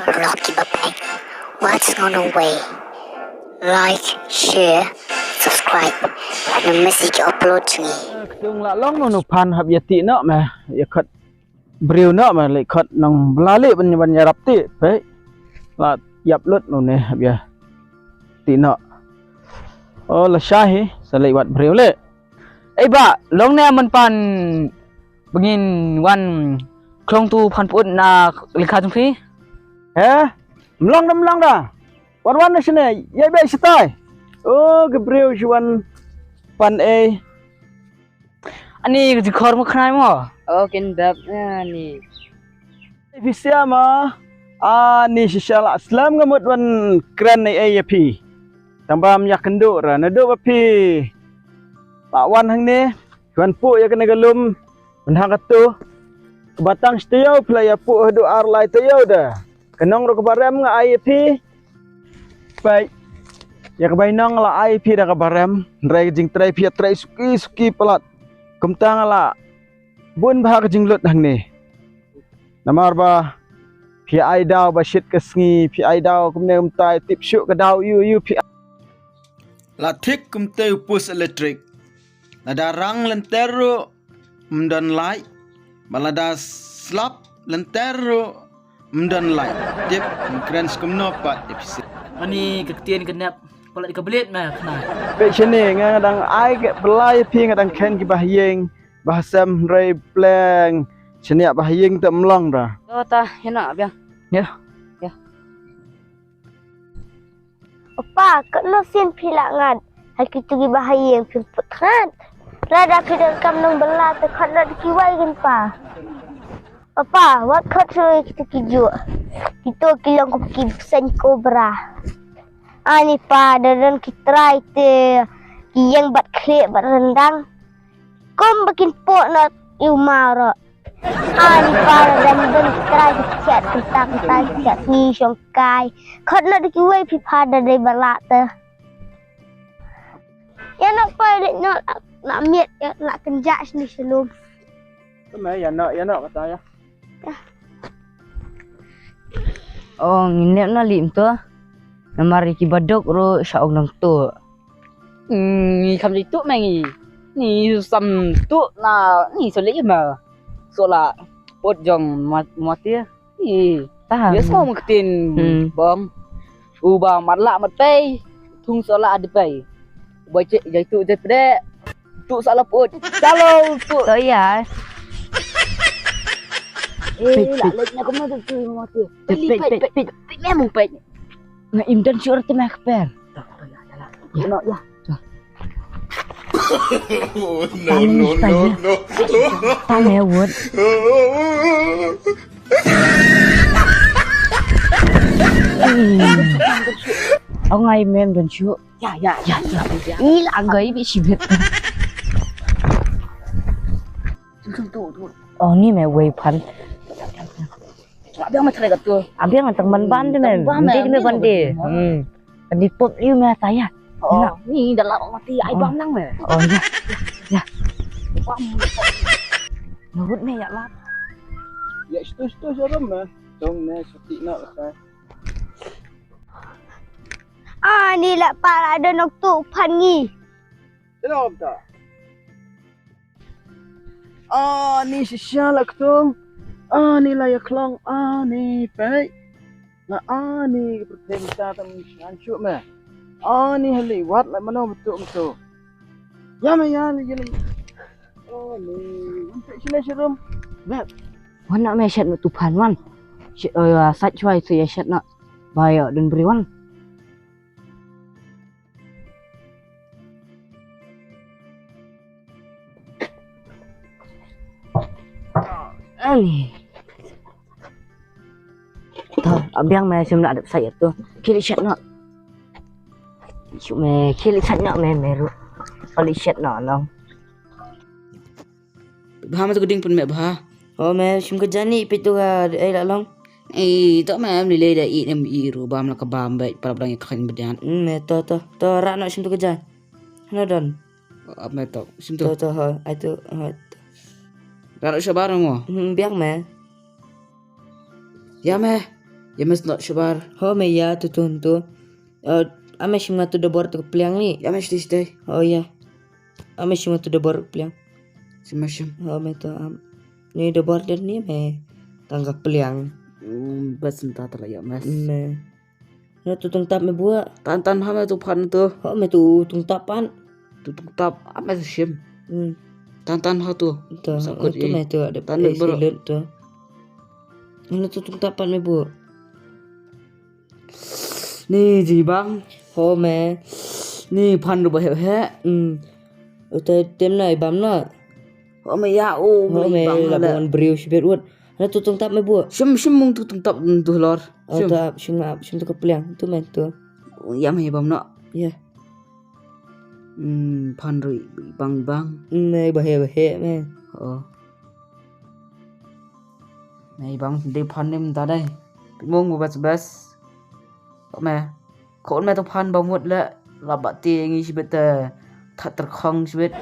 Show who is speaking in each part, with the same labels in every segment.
Speaker 1: Rocky Bapeng. What's on the way? Like, share, subscribe, and message upload to me.
Speaker 2: Tương lạ long nó pan hấp yết tị nọ mà yết khất brio nọ mà lại khất nòng lá lệ bên nhà đập tị phải là dập lướt nó này hấp yết tị nọ là sai hi sẽ lại bật brio lệ ấy bà long nè mình pan begin one không tu pan pun na likha chung phi hả long đó one này này vậy bây giờ tay cái brio chuan pan a ani dikhor mo khnai mo
Speaker 3: kin dap ni
Speaker 2: Visia ma ani shishala aslam ngamut wan kran nei AAP tambam yak kendo ra na do pi pa wan hang ne wan pu ya kena galum man hang atu batang steo playa pu do ar lai teo da kenong ro kabarem nga AAP pai ya kabainang la AAP da kabarem rai jing trai pia trai suki pelat kumtang la bun bah jinglut hang ni namar ba phi ai daw ba shit kasngi phi ai daw kumne umtai tip shu ka daw yu phi la thik kumte upus electric la darang lentero mdan light balada slap lentero mdan light tip krens kumno pat tip
Speaker 3: ani ketien kenap pala dikabelit mah kena
Speaker 2: pe chene nga dang ai ke belai phi nga dang ken ki bah yeng bah sam rei pleng chene bah yeng te mlong ra
Speaker 3: ta hena bia
Speaker 2: ya
Speaker 4: Opa, kena sin pilangan. Haki tugi bahaya yang pimput kan. Rada pidang kam nang bela te khana dikiwai kan pa. Opa, wat khatoi kita kiju. Kita kilang ko kibsan kobra. Ani pa dan kita te kiyang bat kle bat rendang. Kom bakin po na umara. Ani para dan try chat kita chat ni songkai. Khana dikiwai pipada dai balata. Ya nak pai nak miet nak kenjak sini sebelum.
Speaker 2: me ya nak kata ya
Speaker 3: oh nginep na lim tu namari ki badok ro saong nang tu ni kham di tu mangi ni sam tu na ni so le ma so la pot jong mati ni ta ya so mo tin bom u ba mat la mat pe thung so la ade pe boy cek jai tu je pede tu salah pot kalau tu
Speaker 4: Oh ya.
Speaker 3: la lek na ko mo tu mati pe memang pe na imdan syur te mak per ya no ya
Speaker 5: No.
Speaker 3: tanya word ông ngày mem dan syur ya ini lah gai bị sibet tu oh ni me wei pan abang macam tu abang macam ban tu me nanti kena bandi bandi pop liu me saya oh ni dah lama mati ai bang nang me oh ya nurut me ya lah
Speaker 2: ya stu saram me dong ne sati nak kata
Speaker 4: Ni lah para ada nok tu pangi.
Speaker 2: Kenapa tak? Ni sisya lah ketung. Ni layak long. Ni baik. Ni pertengah tamu hancur meh. Ni heliwat lah mana betul. Ya meh ya ni. Ni untuk sini serum. Baik.
Speaker 3: wan nak me shat tu pan wan sat choi tu ya shat nak bayar dan beri wan ani tu abang me sim nak ada saya tu kili shat nak cuk me kili shat nak me meru kali shat nak long
Speaker 6: Bah tu geding pun mek bah.
Speaker 3: oh me sim kerja ni pitu ga ai long
Speaker 6: Tak mam ni le da i nem i ru bam la ka bam baik para bang kan bedan.
Speaker 3: me to rak nak sim tu kerja hana don
Speaker 6: Apa me to sim tu.
Speaker 3: to ha ai tu
Speaker 6: Ra sa barang mo.
Speaker 3: biang me
Speaker 6: Ya me. Ya mes not shubar.
Speaker 3: Ho me ya tu tu. Ame shima tu dobor tu pliang ni.
Speaker 6: Ya mes dis day.
Speaker 3: Oh ya. Ame shima tu dobor pliang.
Speaker 6: Simashim.
Speaker 3: Ho me tu ni dobor dan ni me tangga pliang.
Speaker 6: Bas entah telah ya mes.
Speaker 3: Me. Na tu tung tap me buat.
Speaker 6: Tan hame tu pan tu.
Speaker 3: Ho me tu tung tapan.
Speaker 6: Tu tap apa tu shim.
Speaker 3: Hmm.
Speaker 6: Tan ha tu.
Speaker 3: Tu
Speaker 6: Sakut
Speaker 3: tu me tu ada
Speaker 6: Tanut bro.
Speaker 3: silut tu. Na tu tung tapan me buat.
Speaker 6: Ni ji bang.
Speaker 3: Ho me.
Speaker 6: Ni pan du bah he.
Speaker 3: Utai tem nai bam na.
Speaker 6: Ho me ya o
Speaker 3: Ho me la bon briu sibet wot. Na tu tung tap me buat.
Speaker 6: Shim mung tu tap tu lor.
Speaker 3: Oh tak shim tu kepliang tu me tu.
Speaker 6: Ya me bam na.
Speaker 3: Ya.
Speaker 6: Pan ri bang.
Speaker 3: Me bahe me.
Speaker 6: Ờ. Này bang đi pan em ta đây. Mong một bas. Mẹ. Khốn mẹ tao pan bang một lệ. Là bạn tiền nghi sibet thật thật không sibet.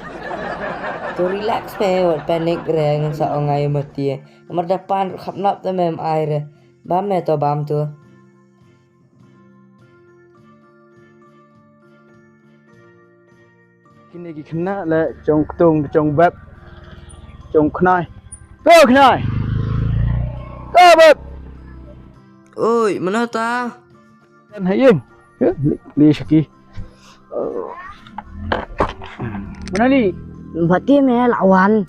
Speaker 3: Tu relax me wat panik re ngan sa ongai mati. Mar depan khap nap ta mem air. Bam me to bam tu.
Speaker 2: Kini kena le trong tung trong bếp trong knai. Go knai. Go bếp.
Speaker 3: Oi, mana ta?
Speaker 2: Kan hayim. Li shaki. Mana li?
Speaker 3: Berarti me lawan.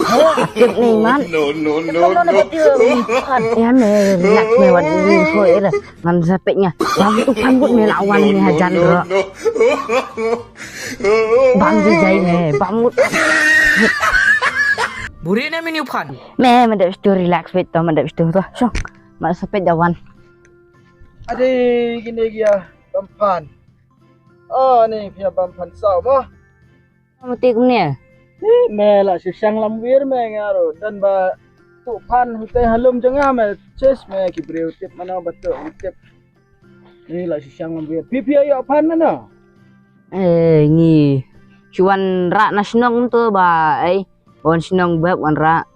Speaker 3: Kek ni man.
Speaker 4: Kalau nak betul kan.
Speaker 3: Ya me relax me wat ni so era. Ngan sapeknya. Bam tu pan buat me lawan me hajan ro. Bam je jai me. Bam mut.
Speaker 6: Buri na menu pan.
Speaker 3: Me mandap stu relax bet to mandap stu tu. So, mak sapek jawan.
Speaker 2: Ade gini dia bampan. Oh ni punya bampan sao mah.
Speaker 3: Mati kum ni.
Speaker 2: Me lah sisang lambir me ngaro dan ba tu pan hutai halum jengah me ches me kibriu tip mana betul tip. Ni lah sisang lambir. Pipi ayo pan mana?
Speaker 3: Ni. Cuan rak na senong tu ba ai. Bon senong bab wan rak.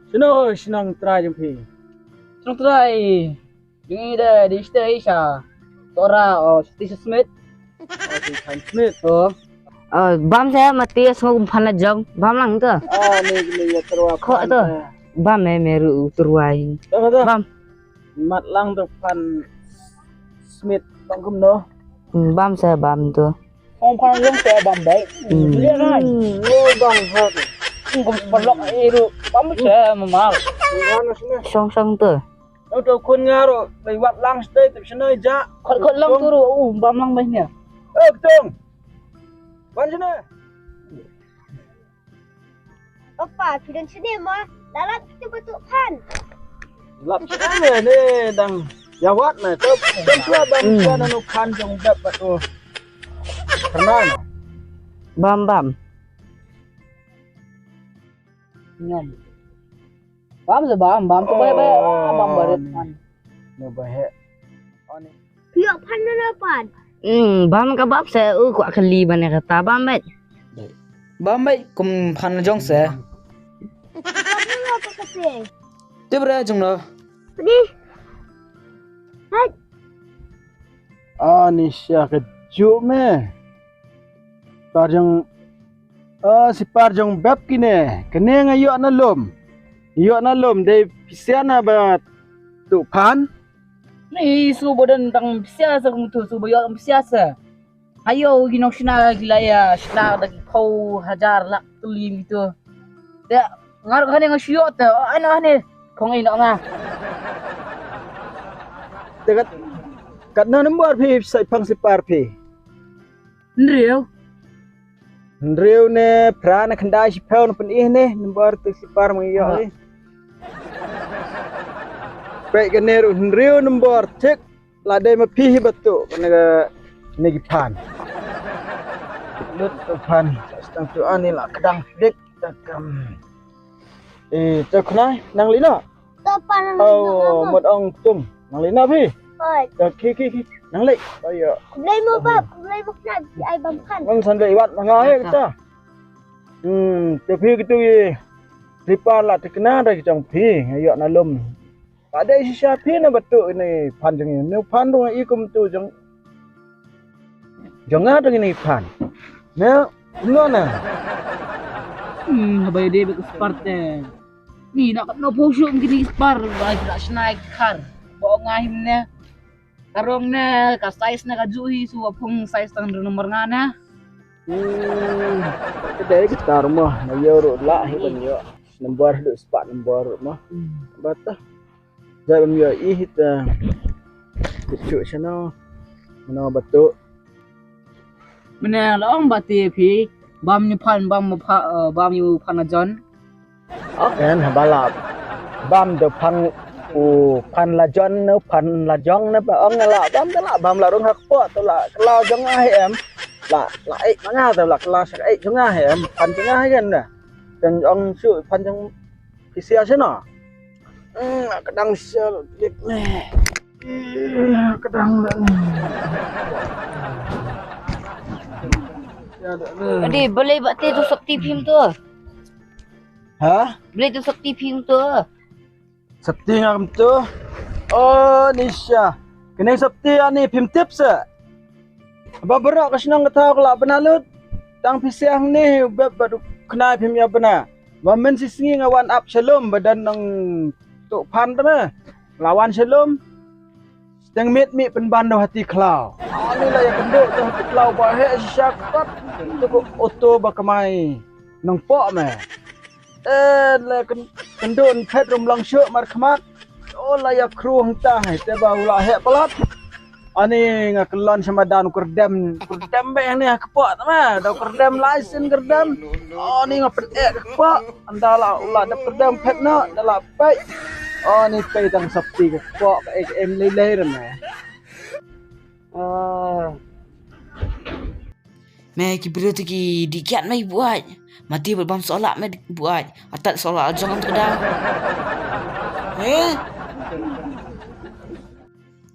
Speaker 2: Senang try jeng pi.
Speaker 3: Senong try. Ni dah di stay sha. Tora Steve Smith.
Speaker 2: Okay, Kan Smith.
Speaker 3: Oh. Bam saya mati semua pan jong. Bam lang tu.
Speaker 2: Ni ya terwa.
Speaker 3: Kok tu? Bam me meru turwai. Bam.
Speaker 2: Mat lang tu pan Smith bangkum no.
Speaker 3: Bam saya bam tu.
Speaker 2: Ông pan yang saya bam baik. Dia kan. Oh bang hot. Kum pelok itu bam saya memal. Mana sini?
Speaker 3: Song tu.
Speaker 2: Đâu kun ngaro lewat lang stay tapi sana ja.
Speaker 3: Kod lang turu. Bam lang banyak.
Speaker 2: Betul. Wan sini.
Speaker 4: Apa, sudah sini mah. Dalam kita betul kan.
Speaker 2: Lap sini ni dang jawat na. Kan tua bam tua nanu kan jong bab betul. Pernah.
Speaker 3: Bam.
Speaker 6: Nyom. Bam se bam tu baik bam baret pan.
Speaker 2: No bahe.
Speaker 4: Pihak pan mana pan?
Speaker 3: Bam ka bab saya kuat kali mana kata bam bet.
Speaker 6: Bam baik kum pan jong se.
Speaker 4: Mana apa kata?
Speaker 6: Tu ber jong lo.
Speaker 4: Ni.
Speaker 2: Ni sia keju me. Parjong si parjong bab kine. Kene ngayo na lom. Yo na lom de pisiana ba tu pan.
Speaker 6: Ni su bodan tang siasa kum tu su boyo siasa. Ayo ginong sina gilaya sina dak kau hajar lak tulim itu. Dia ngar kan yang syot ana ni. Kong ino nga.
Speaker 2: Dekat kat na nombor pi sai pang si par pi.
Speaker 6: Nriu.
Speaker 2: Nriu ne prana khandai si phau na pen ne nombor tu si par mangiyo ni. Baik keneru nriu nombor cek la dai ma pi betul kena negi pan. Lut pan stang tu ani la kedang dik takam. Cak nai nang lina.
Speaker 4: Topan.
Speaker 2: Oh, một ông tum nang lina pi.
Speaker 4: Oi.
Speaker 2: Ki nang lek. Ayo.
Speaker 4: Kulai mo bab, kulai mo kan. Ai bam kan.
Speaker 2: Nang san lek wat ngai kita. Te pi gitu ye. Lipa la tekna dah jong pi ayo na lum. Ada siapa na betul ini pan jeng ini. Neu pan dong ikum tu jeng ada ini pan. Neu mana?
Speaker 6: Habay dia berkesparte. Ni nak no posyo mungkin ispar bagi nak snack kar. Bawa ngahim na. Karong na ka size na kajuhi so apung size tang nomor ngana.
Speaker 2: Kedai kita rumah na euro lah hiban yo. Nombor duk sepat nombor mah. Batah. Jai bam yo ihita. Cucuk sana. Mana betul.
Speaker 6: Mana laong bati pi bam ni pan bam yu pan ajon.
Speaker 2: Kan balap. Bam de pan pan la jon no pan la jong na ba ong la bam la rong hak po to la klau jong ai em la ai mana to la klau sak ai jong ai em pan jong ai kan na dan ong su pan jong pisia sana kadang sel dik le kadang la
Speaker 3: Adi, boleh bati tusuk TV tu.
Speaker 2: ha
Speaker 3: Boleh tusuk TV tu.
Speaker 2: Sabti ngam tu. Oh, Nisha. Kena sabti ani pim tips. Ba berak kasnang kata kala benalut. Tang pisiang ni baru kena pim ya bena. Ba men sisingi ngawan up Shalom badan nang tok pan ta. Lawan Shalom. Sedang mi penbandu hati klau. Ani lah yang kenduk tu hati klau ba he syakat. Tu auto ba kemai. Nang pok me. Le kendun pet rum lang syuk mar khamat ola ya kru hangta hai te ba ula he palat ani ngakelon sama dan kurdam be ni kepok ta da kurdam license kurdam ani ngapet kepok andala ula da kurdam pet no dala pai ani pai tang sapti kepok em lele rene
Speaker 5: Mai ki berarti ki dikiat mai buat. Mati berbam solat mai buat. Atat solat jangan terkedal.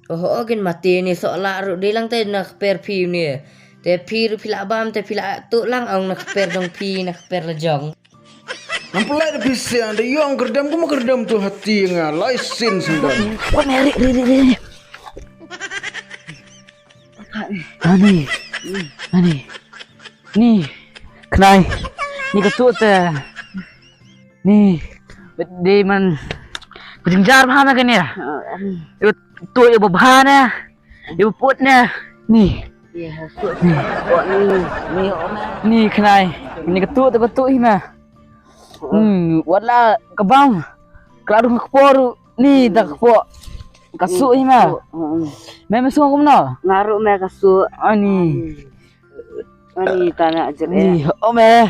Speaker 3: Oh, kan mati ni solat ru dilang te nak per pi ni. Te pi ru pila bam te pila tu lang ang nak per dong pi nak per lejong.
Speaker 2: nampulai da pisiang da yong kurdam kuma kurdam tu hati nga license dan
Speaker 3: Oh, meri ri. Ani. Ni. Kenai. Ni ketuk te. Ni. Di man. Kucing jar paham kan ya? Ibu tu ibu bahan ya. Ibu put ya. Ni. Ni kenai. Ni ketuk hina. Wala kabang. Kalau ngekpor ni dak kepok. Kasuk hina. Memang semua kau mana?
Speaker 7: Ngaruk me kasuk
Speaker 3: Ani.
Speaker 7: ani tanah ajar
Speaker 3: Ni. Oh meh.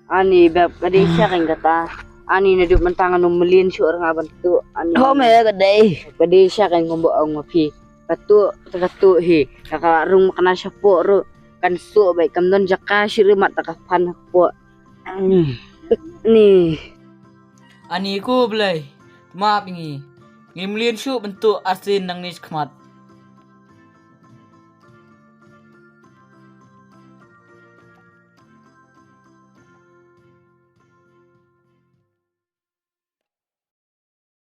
Speaker 7: ani bab kadi kan kata ani na duk mentangan melin syuk orang aban tu ani
Speaker 3: Oh meh kadai.
Speaker 7: kadi kan ngombo ang mapi katu hi kakak rung kena syapuk ru kan su baik kamdon jaka syiri mat takapan po ni
Speaker 5: Ani ku belai. Maaf ini. Ngimlin syuk bentuk asin nang ni khamat.